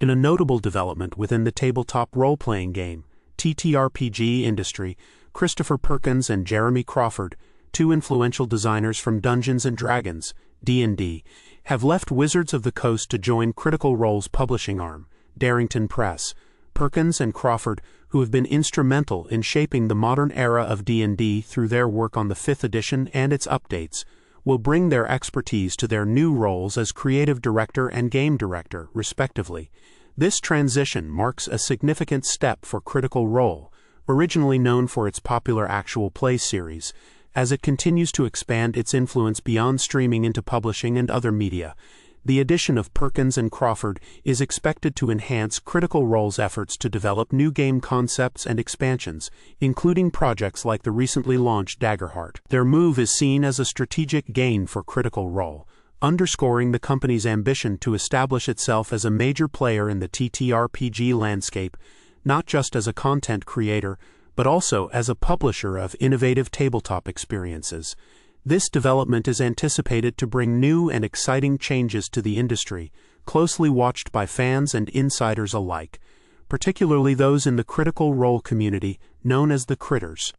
In a notable development within the tabletop role-playing game, TTRPG industry, Christopher Perkins and Jeremy Crawford, two influential designers from Dungeons & Dragons, D&D, have left Wizards of the Coast to join Critical Role's publishing arm, Darrington Press. Perkins and Crawford, who have been instrumental in shaping the modern era of D&D through their work on the 5th edition and its updates, will bring their expertise to their new roles as creative director and game director, respectively. This transition marks a significant step for Critical Role, originally known for its popular actual play series, as it continues to expand its influence beyond streaming into publishing and other media. The addition of Perkins and Crawford is expected to enhance Critical Role's efforts to develop new game concepts and expansions, including projects like the recently launched Daggerheart. Their move is seen as a strategic gain for Critical Role, underscoring the company's ambition to establish itself as a major player in the TTRPG landscape, not just as a content creator, but also as a publisher of innovative tabletop experiences. This development is anticipated to bring new and exciting changes to the industry, closely watched by fans and insiders alike, particularly those in the Critical Role community, known as the Critters.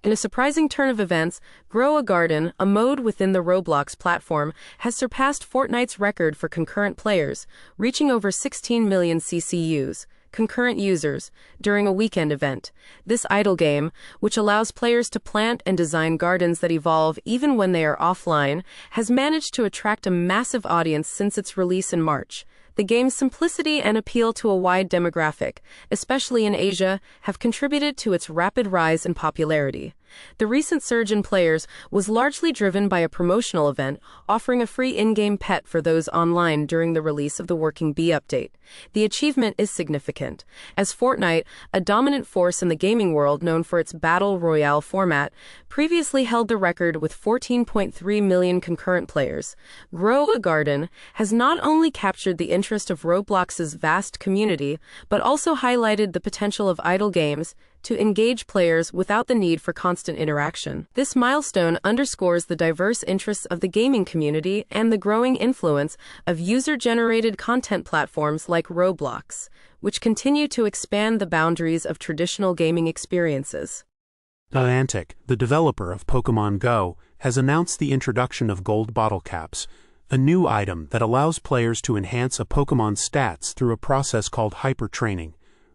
In a surprising turn of events, Grow a Garden, a mode within the Roblox platform, has surpassed Fortnite's record for concurrent players, reaching over 16 million CCUs. Concurrent users, during a weekend event. This idle game, which allows players to plant and design gardens that evolve even when they are offline, has managed to attract a massive audience since its release in March. The game's simplicity and appeal to a wide demographic, especially in Asia, have contributed to its rapid rise in popularity. The recent surge in players was largely driven by a promotional event offering a free in-game pet for those online during the release of the Working Bee update. The achievement is significant, as Fortnite, a dominant force in the gaming world known for its Battle Royale format, previously held the record with 14.3 million concurrent players. Grow a Garden has not only captured the interest of Roblox's vast community, but also highlighted the potential of idle games to engage players without the need for constant interaction. This milestone underscores the diverse interests of the gaming community and the growing influence of user-generated content platforms like Roblox, which continue to expand the boundaries of traditional gaming experiences. Niantic, the developer of Pokémon Go, has announced the introduction of gold bottle caps, a new item that allows players to enhance a Pokémon's stats through a process called hyper-training.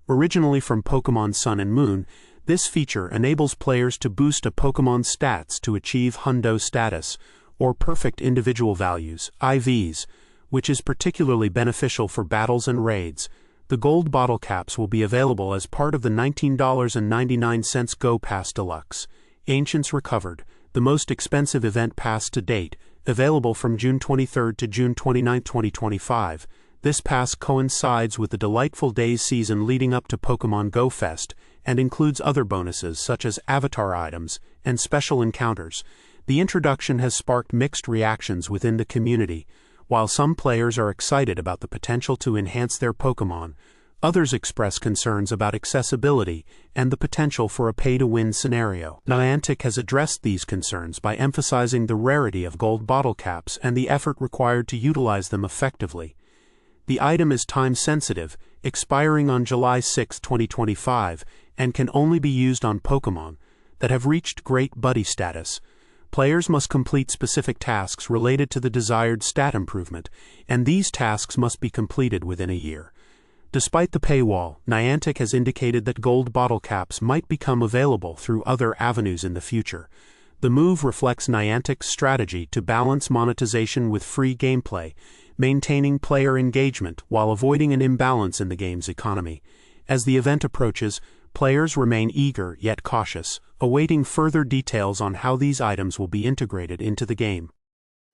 Originally from Pokémon Sun and Moon, this feature enables players to boost a Pokémon's stats to achieve Hundo status, or Perfect Individual Values, IVs, which is particularly beneficial for battles and raids. The gold bottle caps will be available as part of the $19.99 Go Pass Deluxe, Ancients Recovered, the most expensive event pass to date, available from June 23 to June 29, 2025. This pass coincides with the delightful days season leading up to Pokémon Go Fest and includes other bonuses such as avatar items and special encounters. The introduction has sparked mixed reactions within the community. While some players are excited about the potential to enhance their Pokémon, others express concerns about accessibility and the potential for a pay-to-win scenario. Niantic has addressed these concerns by emphasizing the rarity of gold bottle caps and the effort required to utilize them effectively. The item is time-sensitive, expiring on July 6, 2025, and can only be used on Pokémon that have reached Great Buddy status. Players must complete specific tasks related to the desired stat improvement, and these tasks must be completed within a year. Despite the paywall, Niantic has indicated that gold bottle caps might become available through other avenues in the future. The move reflects Niantic's strategy to balance monetization with free gameplay, maintaining player engagement while avoiding an imbalance in the game's economy. As the event approaches, players remain eager yet cautious, awaiting further details on how these items will be integrated into the game.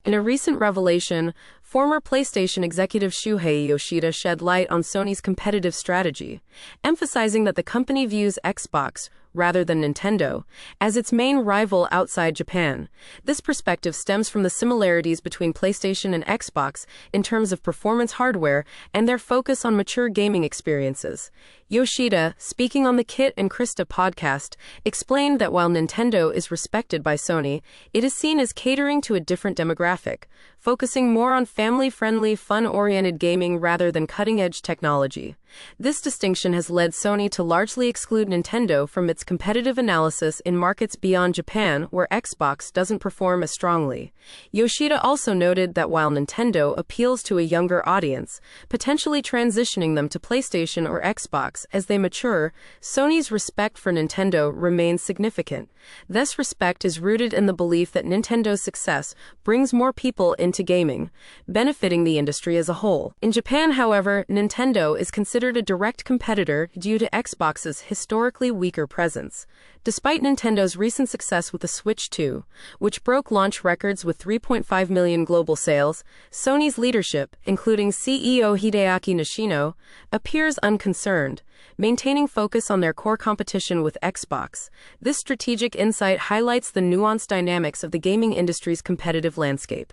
In a recent revelation, former PlayStation executive Shuhei Yoshida shed light on Sony's competitive strategy, emphasizing that the company views Xbox, rather than Nintendo, as its main rival outside Japan. This perspective stems from the similarities between PlayStation and Xbox in terms of performance hardware and their focus on mature gaming experiences. Yoshida, speaking on the Kit and Krista podcast, explained that while Nintendo is respected by Sony, it is seen as catering to a different demographic, focusing more on family-friendly, fun-oriented gaming rather than cutting-edge technology. This distinction has led Sony to largely exclude Nintendo from its competitive analysis in markets beyond Japan, where Xbox doesn't perform as strongly. Yoshida also noted that while Nintendo appeals to a younger audience, potentially transitioning them to PlayStation or Xbox as they mature, Sony's respect for Nintendo remains significant. This respect is rooted in the belief that Nintendo's success brings more people into gaming, benefiting the industry as a whole. In Japan, however, Nintendo is considered a direct competitor due to Xbox's historically weaker presence. Despite Nintendo's recent success with the Switch 2, which broke launch records with 3.5 million global sales, Sony's leadership, including CEO Hideaki Nishino, appears unconcerned, maintaining focus on their core competition with Xbox. This strategic insight highlights the nuanced dynamics of the gaming industry's competitive landscape.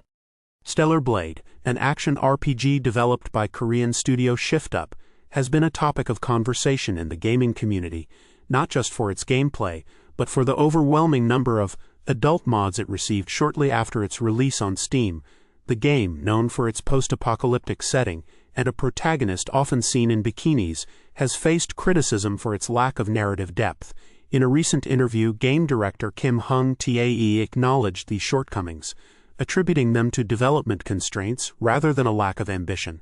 Stellar Blade, an action RPG developed by Korean studio Shift Up, has been a topic of conversation in the gaming community, not just for its gameplay, but for the overwhelming number of adult mods it received shortly after its release on Steam. The game, known for its post-apocalyptic setting and a protagonist often seen in bikinis, has faced criticism for its lack of narrative depth. In a recent interview, game director Kim Hung-tae acknowledged these shortcomings, attributing them to development constraints rather than a lack of ambition.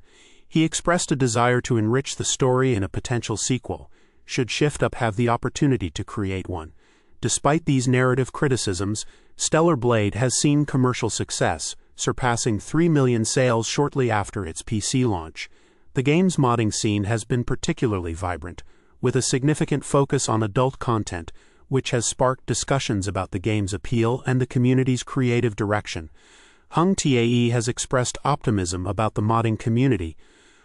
He expressed a desire to enrich the story in a potential sequel, should Shift Up have the opportunity to create one. Despite these narrative criticisms, Stellar Blade has seen commercial success, surpassing 3 million sales shortly after its PC launch. The game's modding scene has been particularly vibrant, with a significant focus on adult content, which has sparked discussions about the game's appeal and the community's creative direction. Hung-tae has expressed optimism about the modding community,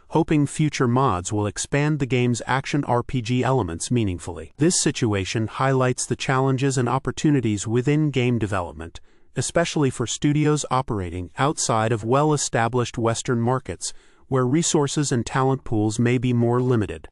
hoping future mods will expand the game's action RPG elements meaningfully. This situation highlights the challenges and opportunities within game development, especially for studios operating outside of well-established Western markets, where resources and talent pools may be more limited.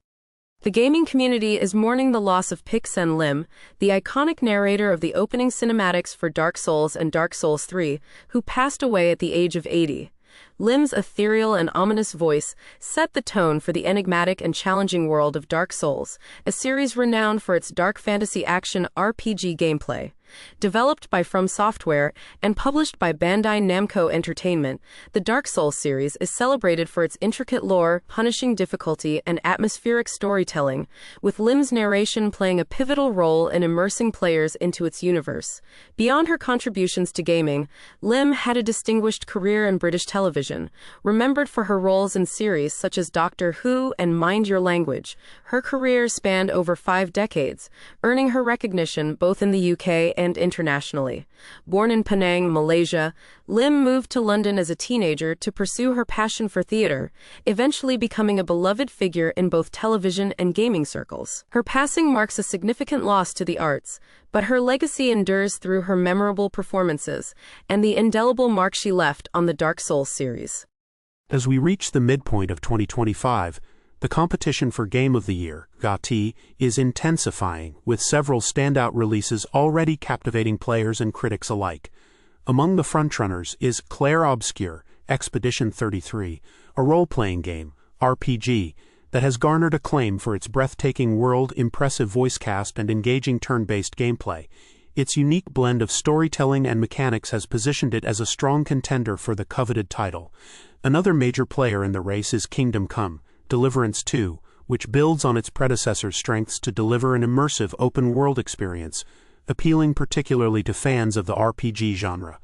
The gaming community is mourning the loss of Pik-Sen Lim, the iconic narrator of the opening cinematics for Dark Souls and Dark Souls 3, who passed away at the age of 80. Lim's ethereal and ominous voice set the tone for the enigmatic and challenging world of Dark Souls, a series renowned for its dark fantasy action RPG gameplay. Developed by From Software and published by Bandai Namco Entertainment, the Dark Souls series is celebrated for its intricate lore, punishing difficulty, and atmospheric storytelling, with Lim's narration playing a pivotal role in immersing players into its universe. Beyond her contributions to gaming, Lim had a distinguished career in British television, remembered for her roles in series such as Doctor Who and Mind Your Language. Her career spanned over 5 decades, earning her recognition both in the UK and internationally. Born in Penang, Malaysia, Lim moved to London as a teenager to pursue her passion for theater, eventually becoming a beloved figure in both television and gaming circles. Her passing marks a significant loss to the arts, but her legacy endures through her memorable performances and the indelible mark she left on the Dark Souls series. As we reach the midpoint of 2025, the competition for Game of the Year, GOTY, is intensifying, with several standout releases already captivating players and critics alike. Among the frontrunners is Clair Obscur, Expedition 33, a role-playing game, RPG, that has garnered acclaim for its breathtaking world, impressive voice cast, and engaging turn-based gameplay. Its unique blend of storytelling and mechanics has positioned it as a strong contender for the coveted title. Another major player in the race is Kingdom Come: Deliverance II, which builds on its predecessor's strengths to deliver an immersive open-world experience, appealing particularly to fans of the RPG genre.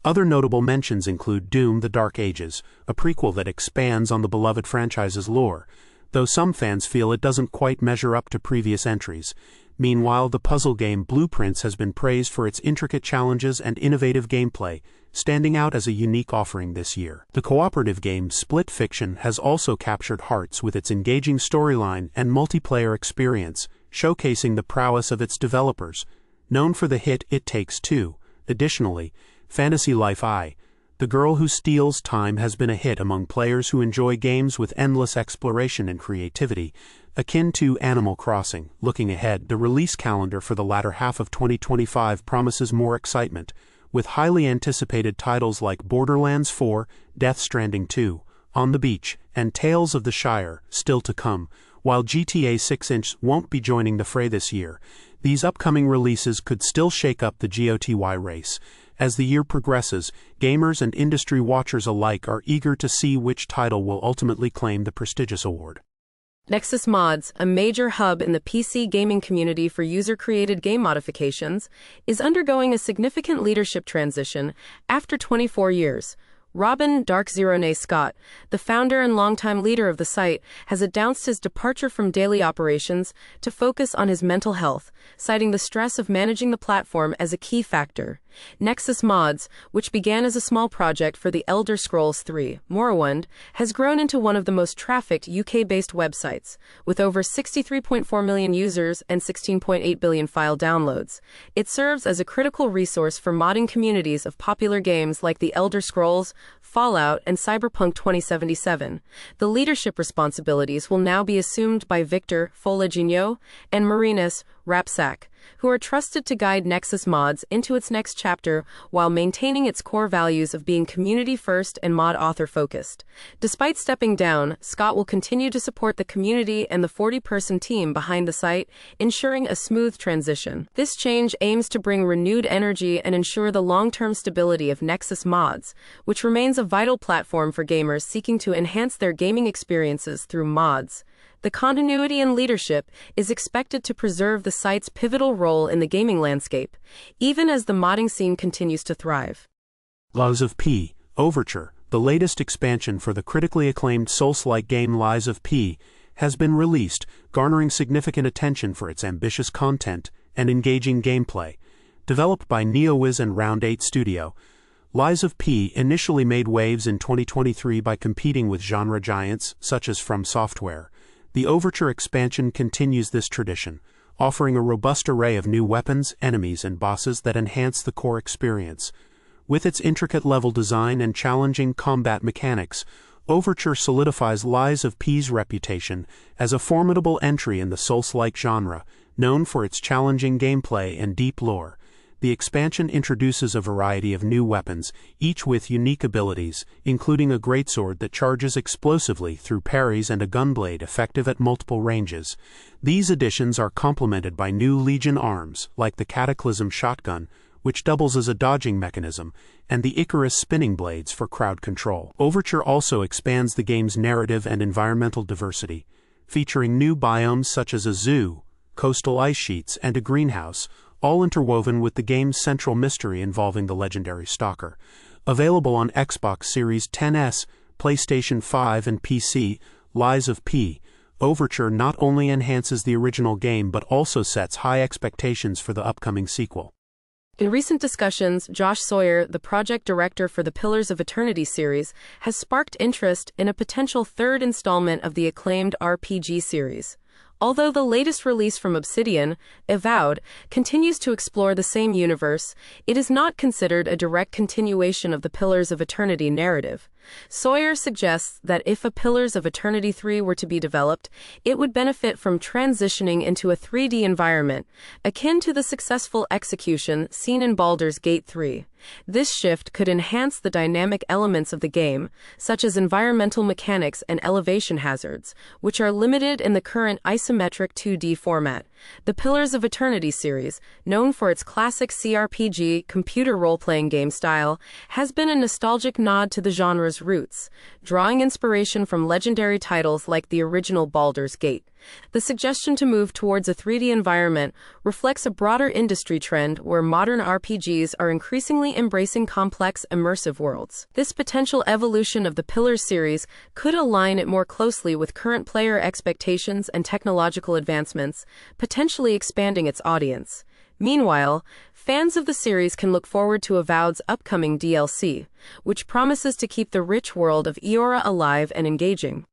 Other notable mentions include Doom: The Dark Ages, a prequel that expands on the beloved franchise's lore, though some fans feel it doesn't quite measure up to previous entries. Meanwhile, the puzzle game Blueprints has been praised for its intricate challenges and innovative gameplay, standing out as a unique offering this year. The cooperative game Split Fiction has also captured hearts with its engaging storyline and multiplayer experience, showcasing the prowess of its developers. Known for the hit It Takes Two, additionally, Fantasy Life I, The Girl Who Steals Time has been a hit among players who enjoy games with endless exploration and creativity, akin to Animal Crossing. Looking ahead, the release calendar for the latter half of 2025 promises more excitement, with highly anticipated titles like Borderlands 4, Death Stranding 2, On the Beach, and Tales of the Shire still to come. While GTA 6 won't be joining the fray this year, these upcoming releases could still shake up the GOTY race. As the year progresses, gamers and industry watchers alike are eager to see which title will ultimately claim the prestigious award. Nexus Mods, a major hub in the PC gaming community for user-created game modifications, is undergoing a significant leadership transition after 24 years. Robin Dark Zero Nay Scott, the founder and longtime leader of the site, has announced his departure from daily operations to focus on his mental health, citing the stress of managing the platform as a key factor. Nexus Mods, which began as a small project for The Elder Scrolls III: Morrowind, has grown into one of the most trafficked UK-based websites, with over 63.4 million users and 16.8 billion file downloads. It serves as a critical resource for modding communities of popular games like The Elder Scrolls, Fallout, and Cyberpunk 2077. The leadership responsibilities will now be assumed by Victor Foligno and Marinas Rapsak, who are trusted to guide Nexus Mods into its next chapter while maintaining its core values of being community-first and mod author-focused. Despite stepping down, Scott will continue to support the community and the 40-person team behind the site, ensuring a smooth transition. This change aims to bring renewed energy and ensure the long-term stability of Nexus Mods, which remains a vital platform for gamers seeking to enhance their gaming experiences through mods. The continuity and leadership is expected to preserve the site's pivotal role in the gaming landscape, even as the modding scene continues to thrive. Lies of P. Overture, the latest expansion for the critically acclaimed Souls-like game Lies of P, has been released, garnering significant attention for its ambitious content and engaging gameplay. Developed by NeoWiz and Round 8 Studio, Lies of P initially made waves in 2023 by competing with genre giants such as From Software. The Overture expansion continues this tradition, offering a robust array of new weapons, enemies, and bosses that enhance the core experience. With its intricate level design and challenging combat mechanics, Overture solidifies Lies of P's reputation as a formidable entry in the Souls-like genre, known for its challenging gameplay and deep lore. The expansion introduces a variety of new weapons, each with unique abilities, including a greatsword that charges explosively through parries and a gunblade effective at multiple ranges. These additions are complemented by new Legion arms, like the Cataclysm shotgun, which doubles as a dodging mechanism, and the Icarus spinning blades for crowd control. Overture also expands the game's narrative and environmental diversity, featuring new biomes such as a zoo, coastal ice sheets, and a greenhouse, all interwoven with the game's central mystery involving the legendary Stalker. Available on Xbox Series XS, PlayStation 5, and PC, Lies of P. Overture not only enhances the original game but also sets high expectations for the upcoming sequel. In recent discussions, Josh Sawyer, the project director for the Pillars of Eternity series, has sparked interest in a potential third installment of the acclaimed RPG series. Although the latest release from Obsidian, Avowed, continues to explore the same universe, it is not considered a direct continuation of the Pillars of Eternity narrative. Sawyer suggests that if a Pillars of Eternity 3 were to be developed, it would benefit from transitioning into a 3D environment, akin to the successful execution seen in Baldur's Gate 3. This shift could enhance the dynamic elements of the game, such as environmental mechanics and elevation hazards, which are limited in the current isometric 2D format. The Pillars of Eternity series, known for its classic CRPG computer role-playing game style, has been a nostalgic nod to the genre's roots, drawing inspiration from legendary titles like the original Baldur's Gate. The suggestion to move towards a 3D environment reflects a broader industry trend where modern RPGs are increasingly embracing complex, immersive worlds. This potential evolution of the Pillars series could align it more closely with current player expectations and technological advancements, potentially expanding its audience. Meanwhile, fans of the series can look forward to Avowed's upcoming DLC, which promises to keep the rich world of Eora alive and engaging.